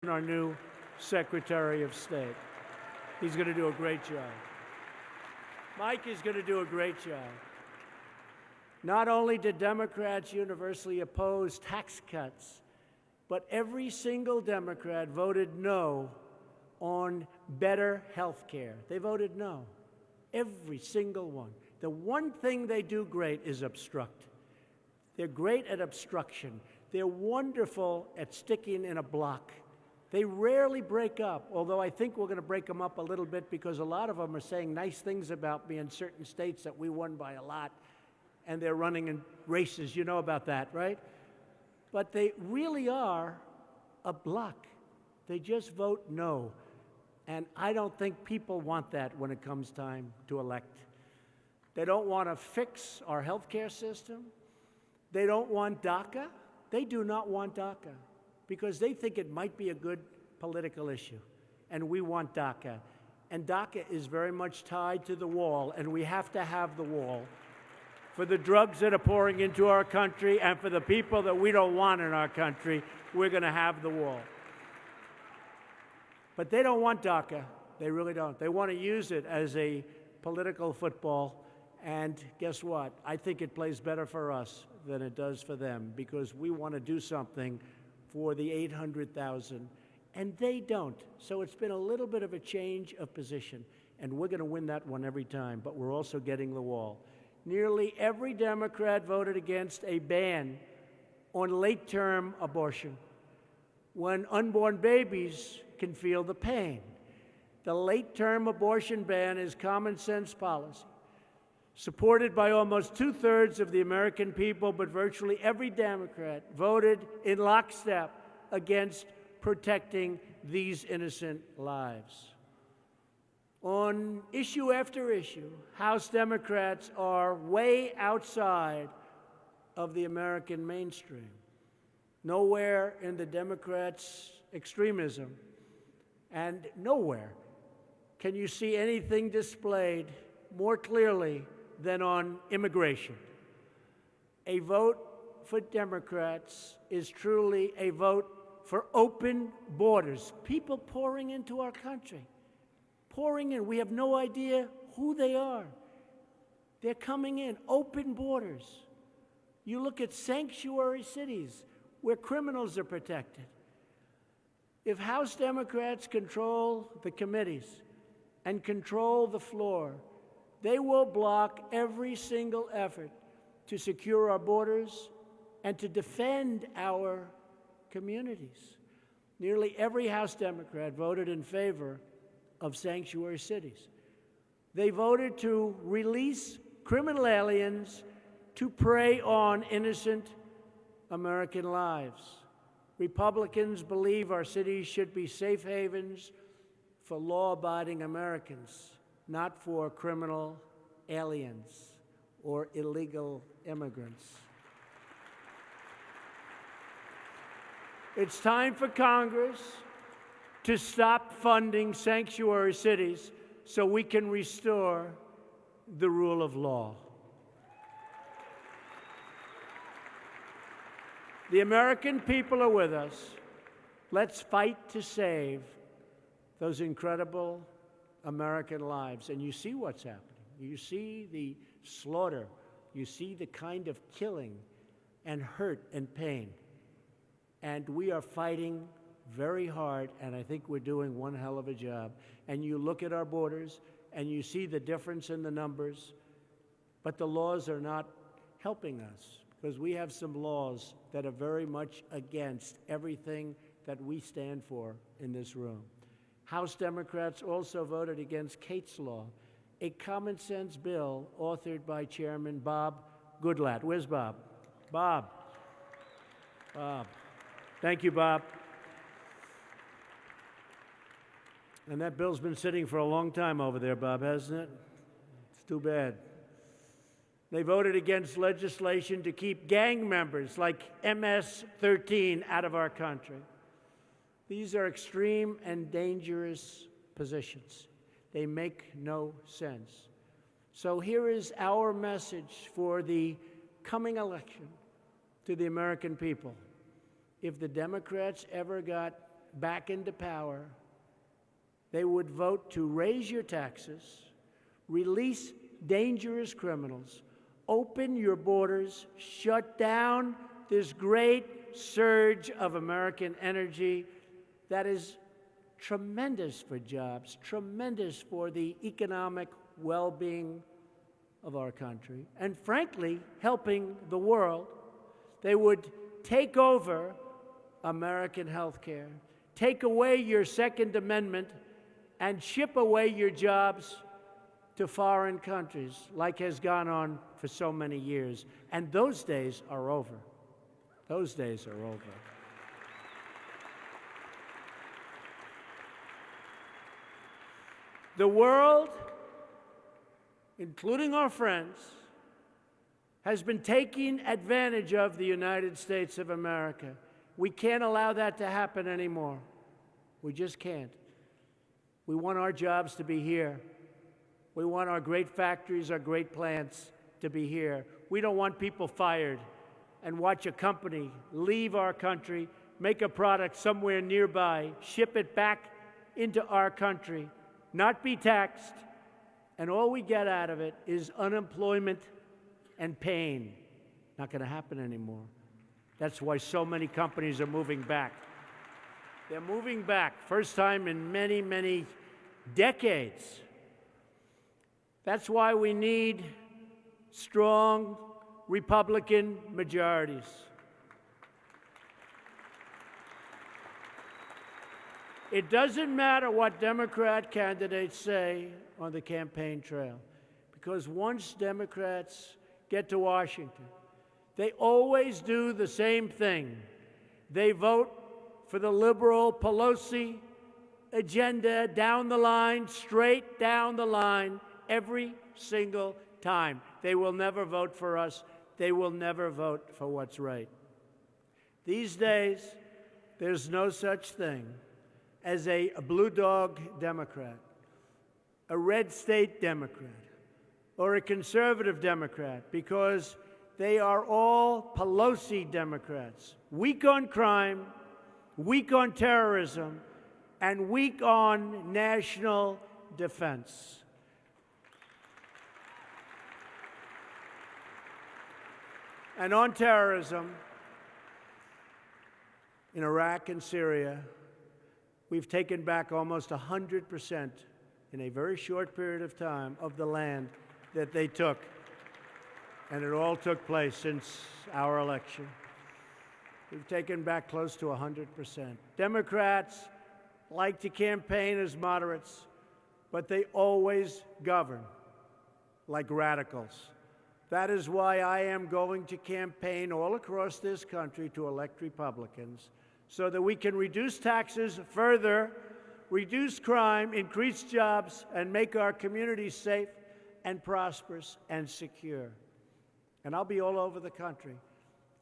our new Secretary of State. He's going to do a great job. Mike is going to do a great job. Not only did Democrats universally oppose tax cuts, but every single Democrat voted no on better health care. They voted no. Every single one. The one thing they do great is obstruct. They're great at obstruction. They're wonderful at sticking in a block. They rarely break up, although I think we're going to break them up a little bit because a lot of them are saying nice things about me in certain states that we won by a lot, and they're running in races. You know about that, right? But they really are a block. They just vote no. And I don't think people want that when it comes time to elect. They don't want to fix our health care system. They don't want DACA. They do not want DACA because they think it might be a good political issue. And we want DACA. And DACA is very much tied to the wall, and we have to have the wall for the drugs that are pouring into our country and for the people that we don't want in our country. We're going to have the wall. But they don't want DACA. They really don't. They want to use it as a political football. And guess what? I think it plays better for us than it does for them because we want to do something for the 800,000, and they don't. So it's been a little bit of a change of position, and we're going to win that one every time, but we're also getting the wall. Nearly every Democrat voted against a ban on late-term abortion when unborn babies can feel the pain. The late-term abortion ban is common sense policy, supported by almost two-thirds of the American people, but virtually every Democrat voted in lockstep against protecting these innocent lives. On issue after issue, House Democrats are way outside of the American mainstream. Nowhere in the Democrats' extremism, and nowhere can you see anything displayed more clearly than on immigration. A vote for Democrats is truly a vote for open borders. People pouring into our country, pouring in. We have no idea who they are. They're coming in, open borders. You look at sanctuary cities where criminals are protected. If House Democrats control the committees and control the floor, they will block every single effort to secure our borders and to defend our communities. Nearly every House Democrat voted in favor of sanctuary cities. They voted to release criminal aliens to prey on innocent American lives. Republicans believe our cities should be safe havens for law-abiding Americans, not for criminal aliens or illegal immigrants. It's time for Congress to stop funding sanctuary cities so we can restore the rule of law. The American people are with us. Let's fight to save those incredible American lives. And you see what's happening. You see the slaughter. You see the kind of killing and hurt and pain. And we are fighting very hard, and I think we're doing one hell of a job. And you look at our borders, and you see the difference in the numbers, but the laws are not helping us because we have some laws that are very much against everything that we stand for in this room. House Democrats also voted against Kate's Law, a common-sense bill authored by Chairman Bob Goodlatte. Where's Bob? Bob. Bob. Thank you, Bob. And that bill's been sitting for a long time over there, Bob, hasn't it? It's too bad. They voted against legislation to keep gang members like MS-13 out of our country. These are extreme and dangerous positions. They make no sense. So here is our message for the coming election to the American people. If the Democrats ever got back into power, they would vote to raise your taxes, release dangerous criminals, open your borders, shut down this great surge of American energy that is tremendous for jobs, tremendous for the economic well-being of our country, and frankly, helping the world. They would take over American health care, take away your Second Amendment, and ship away your jobs to foreign countries, like has gone on for so many years. And those days are over. Those days are over. The world, including our friends, has been taking advantage of the United States of America. We can't allow that to happen anymore. We just can't. We want our jobs to be here. We want our great factories, our great plants to be here. We don't want people fired and watch a company leave our country, make a product somewhere nearby, ship it back into our country, not be taxed, and all we get out of it is unemployment and pain. Not going to happen anymore. That's why so many companies are moving back. They're moving back, first time in many, many decades. That's why we need strong Republican majorities. It doesn't matter what Democrat candidates say on the campaign trail, because once Democrats get to Washington, they always do the same thing. They vote for the liberal Pelosi agenda down the line, straight down the line, every single time. They will never vote for us. They will never vote for what's right. These days, there's no such thing as a blue dog Democrat, a red state Democrat, or a conservative Democrat, because they are all Pelosi Democrats, weak on crime, weak on terrorism, and weak on national defense. And on terrorism, in Iraq and Syria, we've taken back almost 100% in a very short period of time of the land that they took. And it all took place since our election. We've taken back close to 100%. Democrats like to campaign as moderates, but they always govern like radicals. That is why I am going to campaign all across this country to elect Republicans, so that we can reduce taxes further, reduce crime, increase jobs, and make our communities safe and prosperous and secure. And I'll be all over the country.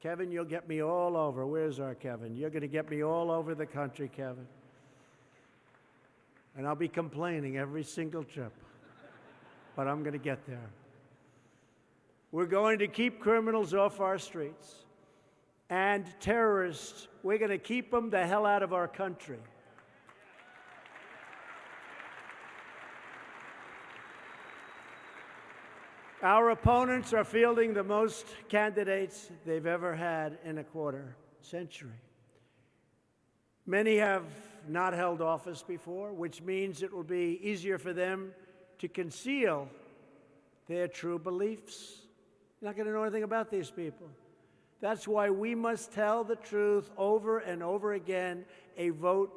Kevin, you'll get me all over. Where's our Kevin? You're going to get me all over the country, Kevin. And I'll be complaining every single trip. But I'm going to get there. We're going to keep criminals off our streets. And terrorists, we're going to keep them the hell out of our country. Our opponents are fielding the most candidates they've ever had in a quarter century. Many have not held office before, which means it will be easier for them to conceal their true beliefs. You're not going to know anything about these people. That's why we must tell the truth over and over again. A vote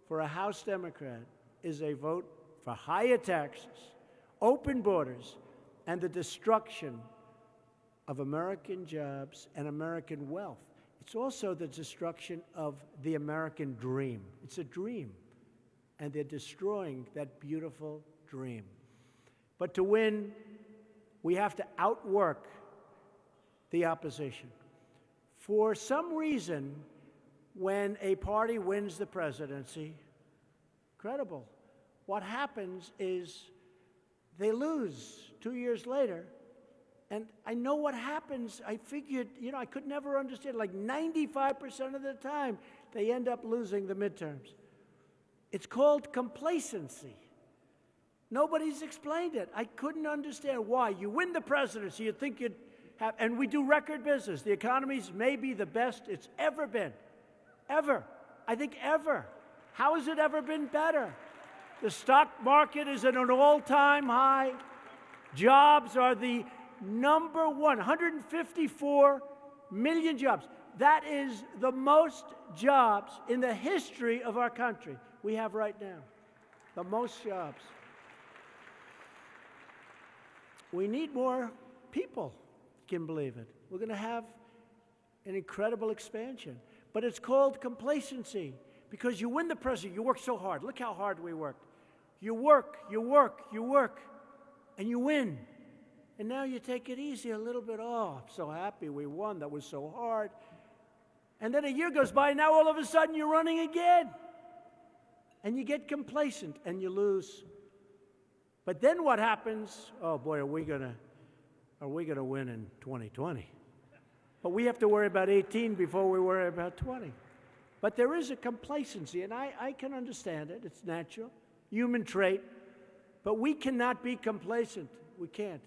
for a House Democrat is a vote for higher taxes, open borders, and the destruction of American jobs and American wealth. It's also the destruction of the American dream. It's a dream, and they're destroying that beautiful dream. But to win, we have to outwork the opposition. For some reason, when a party wins the presidency, incredible, what happens is they lose 2 years later. And I know what happens. I figured, I could never understand. Like 95% of the time, they end up losing the midterms. It's called complacency. Nobody's explained it. I couldn't understand why. You win the presidency, you think you'd have, and we do record business. The economy's maybe the best it's ever been. Ever. I think ever. How has it ever been better? The stock market is at an all-time high. Jobs are the number one, 154 million jobs. That is the most jobs in the history of our country we have right now. The most jobs. We need more people, can believe it. We're going to have an incredible expansion. But it's called complacency because you win the presidency. You work so hard. Look how hard we worked. You work, and you win. And now you take it easy a little bit. Oh, I'm so happy we won. That was so hard. And then a year goes by, and now all of a sudden you're running again. And you get complacent, and you lose. But then what happens? Oh, boy, are we gonna win in 2020? But we have to worry about 18 before we worry about 20. But there is a complacency, and I can understand it. It's natural, human trait. But we cannot be complacent. We can't.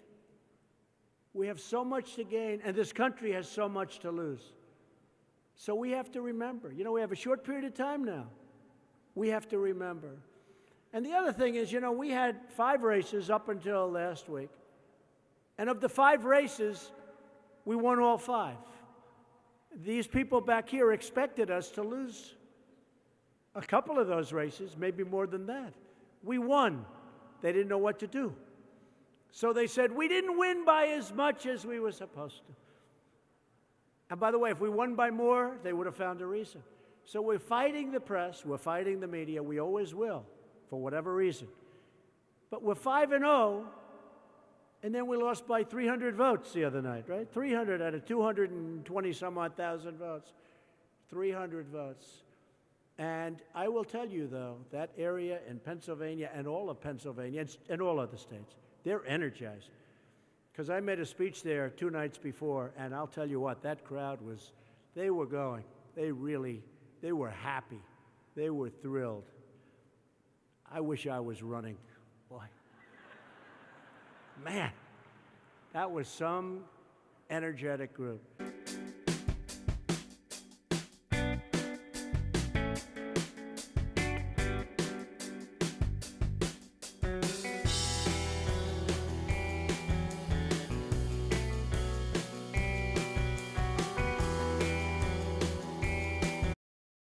We have so much to gain, and this country has so much to lose. So we have to remember. You know, we have a short period of time now. We have to remember. And the other thing is, you know, we had 5 races up until last week. And of the 5 races, we won all 5. These people back here expected us to lose a couple of those races, maybe more than that. We won. They didn't know what to do. So they said, we didn't win by as much as we were supposed to. And by the way, if we won by more, they would have found a reason. So we're fighting the press, we're fighting the media, we always will, for whatever reason. But we're 5-0, and then we lost by 300 votes the other night, right? 300 out of 220-some-odd thousand votes. 300 votes. And I will tell you, though, that area in Pennsylvania and all of Pennsylvania and all other states, they're energized. Because I made a speech there 2 nights before, and I'll tell you what, that crowd was, they were going. They were happy. They were thrilled. I wish I was running. Boy. Man, that was some energetic group.